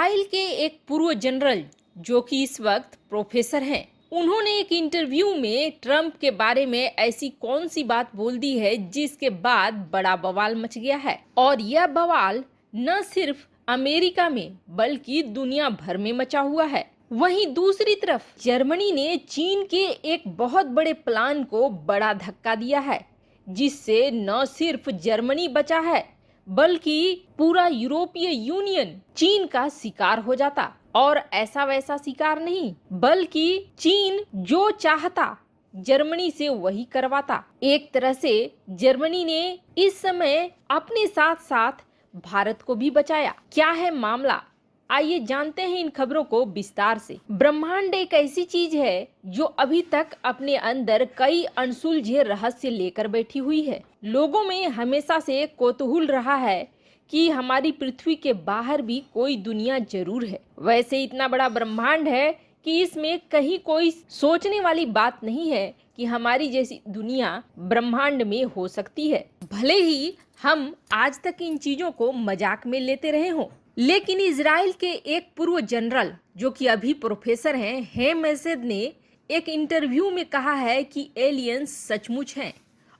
Israel के एक पूर्व जनरल जो कि इस वक्त प्रोफेसर हैं, उन्होंने एक इंटरव्यू में ट्रंप के बारे में ऐसी कौन सी बात बोल दी है जिसके बाद बड़ा बवाल मच गया है। और यह बवाल न सिर्फ अमेरिका में बल्कि दुनिया भर में मचा हुआ है। वहीं दूसरी तरफ जर्मनी ने चीन के एक बहुत बड़े प्लान को बड़ा धक्का दिया है, जिससे न सिर्फ जर्मनी बचा है बल्कि पूरा यूरोपीय यूनियन चीन का शिकार हो जाता। और ऐसा वैसा शिकार नहीं, बल्कि चीन जो चाहता जर्मनी से वही करवाता। एक तरह से जर्मनी ने इस समय अपने साथ साथ भारत को भी बचाया। क्या है मामला, आइए जानते हैं इन खबरों को विस्तार से। ब्रह्मांड एक ऐसी चीज है जो अभी तक अपने अंदर कई अनसुलझे रहस्य लेकर बैठी हुई है। लोगों में हमेशा से कौतूहल रहा है कि हमारी पृथ्वी के बाहर भी कोई दुनिया जरूर है। वैसे इतना बड़ा ब्रह्मांड है कि इसमें कहीं कोई सोचने वाली बात नहीं है कि हमारी जैसी दुनिया ब्रह्मांड में हो सकती है। भले ही हम आज तक इन चीजों को मजाक में लेते रहे हों, लेकिन इजराइल के एक पूर्व जनरल जो कि अभी प्रोफेसर हैं, हेम मैसेद ने एक इंटरव्यू में कहा है कि एलियंस सचमुच हैं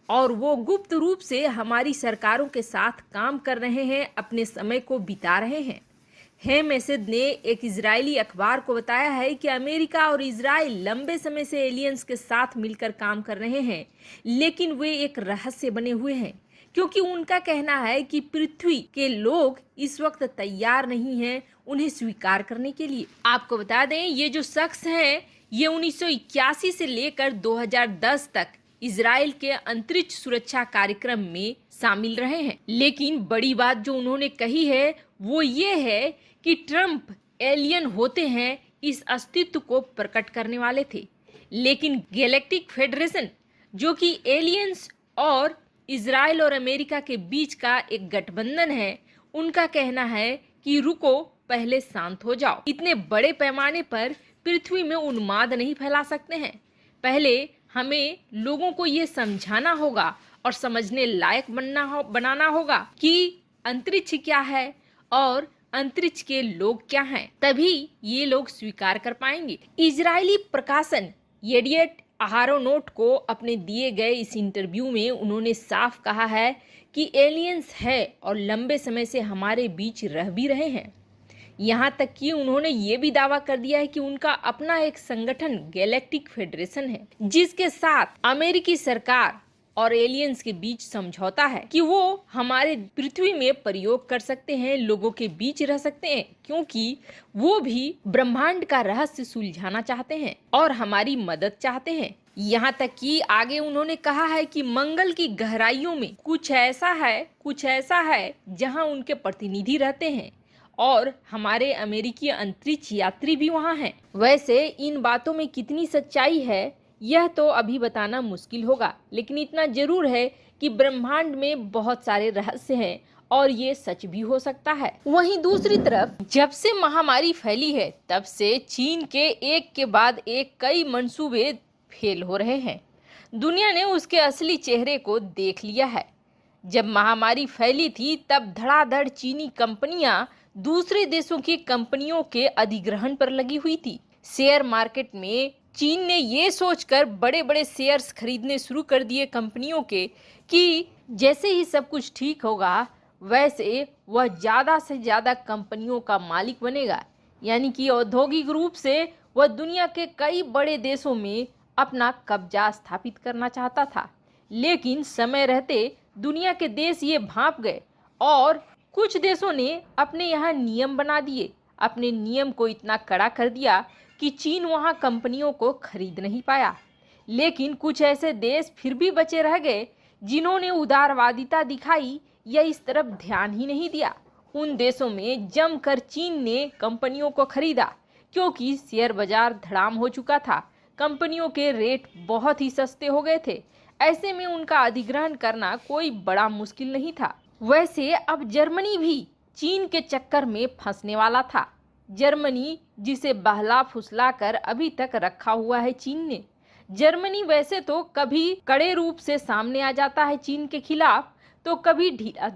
और वो गुप्त रूप से हमारी सरकारों के साथ काम कर रहे हैं, अपने समय को बिता रहे हैं। हेम मैसेद ने एक इजरायली अखबार को बताया है कि अमेरिका और इजराइल लंबे समय से एलियंस के साथ मिलकर काम कर रहे हैं, लेकिन वे एक रहस्य बने हुए हैं, क्योंकि उनका कहना है कि पृथ्वी के लोग इस वक्त तैयार नहीं हैं उन्हें स्वीकार करने के लिए। आपको बता दें, ये जो शख्स हैं ये 1981 से लेकर 2010 तक इजराइल के अंतरिक्ष सुरक्षा कार्यक्रम में शामिल रहे हैं। लेकिन बड़ी बात जो उन्होंने कही है वो ये है कि ट्रंप एलियन होते हैं, इस अस्तित्व को प्रकट करने वाले थे। लेकिन गैलेक्टिक फेडरेशन जो कि एलियंस और इजराइल और अमेरिका के बीच का एक गठबंधन है, उनका कहना है कि रुको, पहले शांत हो जाओ। इतने बड़े पैमाने पर पृथ्वी में उन्माद नहीं फैला सकते हैं। पहले हमें लोगों को ये समझाना होगा और समझने लायक बनाना होगा कि अंतरिक्ष क्या है और अंतरिक्ष के लोग क्या हैं, तभी ये लोग स्वीकार कर पाएंगे। इजरायली प्रकाशन येडिएट अहारोनोट को अपने दिए गए इस इंटरव्यू में उन्होंने साफ कहा है कि एलियंस है और लंबे समय से हमारे बीच रह भी रहे हैं। यहाँ तक कि उन्होंने ये भी दावा कर दिया है कि उनका अपना एक संगठन गैलेक्टिक फेडरेशन है, जिसके साथ अमेरिकी सरकार और एलियंस के बीच समझौता है कि वो हमारे पृथ्वी में प्रयोग कर सकते हैं, लोगों के बीच रह सकते हैं, क्योंकि वो भी ब्रह्मांड का रहस्य सुलझाना चाहते हैं और हमारी मदद चाहते हैं। यहाँ तक कि आगे उन्होंने कहा है कि मंगल की गहराइयों में कुछ ऐसा है जहाँ उनके प्रतिनिधि रहते हैं और हमारे अमेरिकी अंतरिक्ष यात्री भी वहाँ हैं। वैसे इन बातों में कितनी सच्चाई है यह तो अभी बताना मुश्किल होगा, लेकिन इतना जरूर है कि ब्रह्मांड में बहुत सारे रहस्य हैं और ये सच भी हो सकता है। वहीं दूसरी तरफ जब से महामारी फैली है तब से चीन के एक के बाद एक कई मंसूबे फेल हो रहे हैं। दुनिया ने उसके असली चेहरे को देख लिया है। जब महामारी फैली थी तब धड़ाधड़ चीनी कंपनियां दूसरे देशों की कंपनियों के अधिग्रहण पर लगी हुई थी। शेयर मार्केट में चीन ने ये सोचकर बड़े बड़े शेयर्स खरीदने शुरू कर दिए कंपनियों के कि जैसे ही सब कुछ ठीक होगा वैसे वह ज़्यादा से ज़्यादा कंपनियों का मालिक बनेगा, यानी कि औद्योगिक रूप से वह दुनिया के कई बड़े देशों में अपना कब्जा स्थापित करना चाहता था। लेकिन समय रहते दुनिया के देश ये भांप गए और कुछ देशों ने अपने यहाँ नियम बना दिए। अपने नियम को इतना कड़ा कर दिया कि चीन वहाँ कंपनियों को खरीद नहीं पाया। लेकिन कुछ ऐसे देश फिर भी बचे रह गए जिन्होंने उदारवादिता दिखाई या इस तरफ ध्यान ही नहीं दिया। उन देशों में जमकर चीन ने कंपनियों को खरीदा, क्योंकि शेयर बाजार धड़ाम हो चुका था। कंपनियों के रेट बहुत ही सस्ते हो गए थे। ऐसे में उनका अधिग्रहण करना कोई बड़ा मुश्किल नहीं था। वैसे अब जर्मनी भी चीन के चक्कर में फंसने वाला था। जर्मनी जिसे बहला फुसला कर अभी तक रखा हुआ है चीन ने। जर्मनी वैसे तो कभी कड़े रूप से सामने आ जाता है चीन के खिलाफ, तो कभी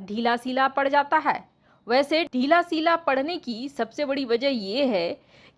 ढीला सीला पड़ जाता है। वैसे ढीला सीला पड़ने की सबसे बड़ी वजह ये है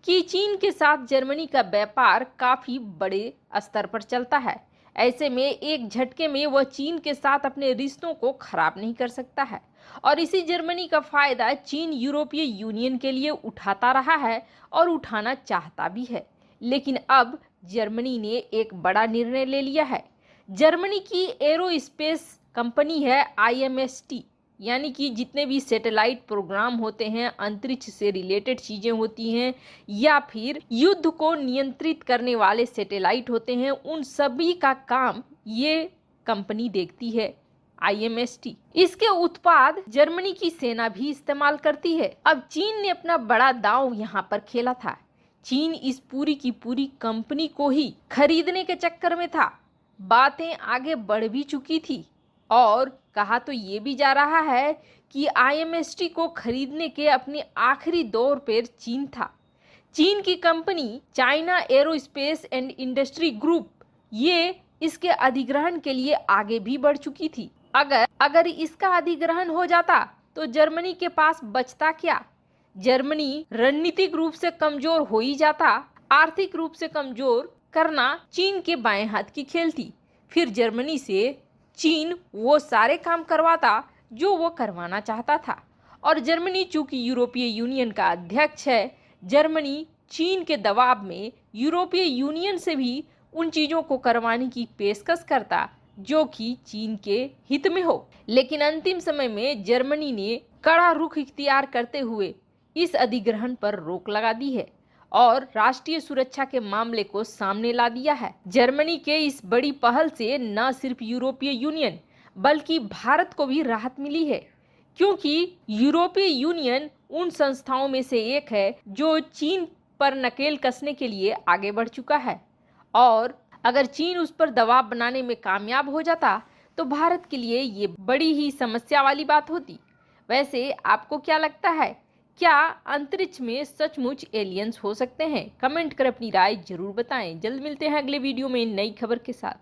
कि चीन के साथ जर्मनी का व्यापार काफी बड़े स्तर पर चलता है। ऐसे में एक झटके में वह चीन के साथ अपने रिश्तों को खराब नहीं कर सकता है और इसी जर्मनी का फायदा चीन यूरोपीय यूनियन के लिए उठाता रहा है और उठाना चाहता भी है। लेकिन अब जर्मनी ने एक बड़ा निर्णय ले लिया है। जर्मनी की एरोस्पेस कंपनी है IMST, यानी कि जितने भी सैटेलाइट प्रोग्राम होते हैं, अंतरिक्ष से रिलेटेड चीजें होती हैं या फिर युद्ध को नियंत्रित करने वाले सैटेलाइट होते हैं, उन सभी का काम ये कंपनी देखती है IMST। इसके उत्पाद जर्मनी की सेना भी इस्तेमाल करती है। अब चीन ने अपना बड़ा दांव यहाँ पर खेला था। चीन इस पूरी की पूरी कंपनी को ही खरीदने के चक्कर में था। बातें आगे बढ़ भी चुकी थी और कहा तो ये भी जा रहा है कि IMST को खरीदने के अपने आखिरी दौर पर चीन था। चीन की company China aerospace and industry group ये इसके अधिग्रहण के लिए आगे भी बढ़ चुकी थी। अगर इसका अधिग्रहण हो जाता तो जर्मनी के पास बचता क्या? जर्मनी रणनीतिक रूप से कमजोर हो ही जाता। आर्थिक रूप से कमजोर करना चीन के बाएं हाथ की खेल थी। फिर जर्मनी से चीन वो सारे काम करवाता जो वो करवाना चाहता था। और जर्मनी चूंकि यूरोपीय यूनियन का अध्यक्ष है, जर्मनी चीन के दबाव में यूरोपीय यूनियन से भी उन चीजों को करवाने की पेशकश करता जो कि चीन के हित में हो। लेकिन अंतिम समय में जर्मनी ने कड़ा रुख इख्तियार करते हुए इस अधिग्रहण पर रोक लगा दी है और राष्ट्रीय सुरक्षा के मामले को सामने ला दिया है। जर्मनी के इस बड़ी पहल से न सिर्फ यूरोपीय यूनियन बल्कि भारत को भी राहत मिली है, क्योंकि यूरोपीय यूनियन उन संस्थाओं में से एक है जो चीन पर नकेल कसने के लिए आगे बढ़ चुका है। और अगर चीन उस पर दबाव बनाने में कामयाब हो जाता तो भारत के लिए ये बड़ी ही समस्या वाली बात होती। वैसे आपको क्या लगता है, क्या अंतरिक्ष में सचमुच एलियंस हो सकते हैं? कमेंट कर अपनी राय जरूर बताएं। जल्द मिलते हैं अगले वीडियो में नई खबर के साथ।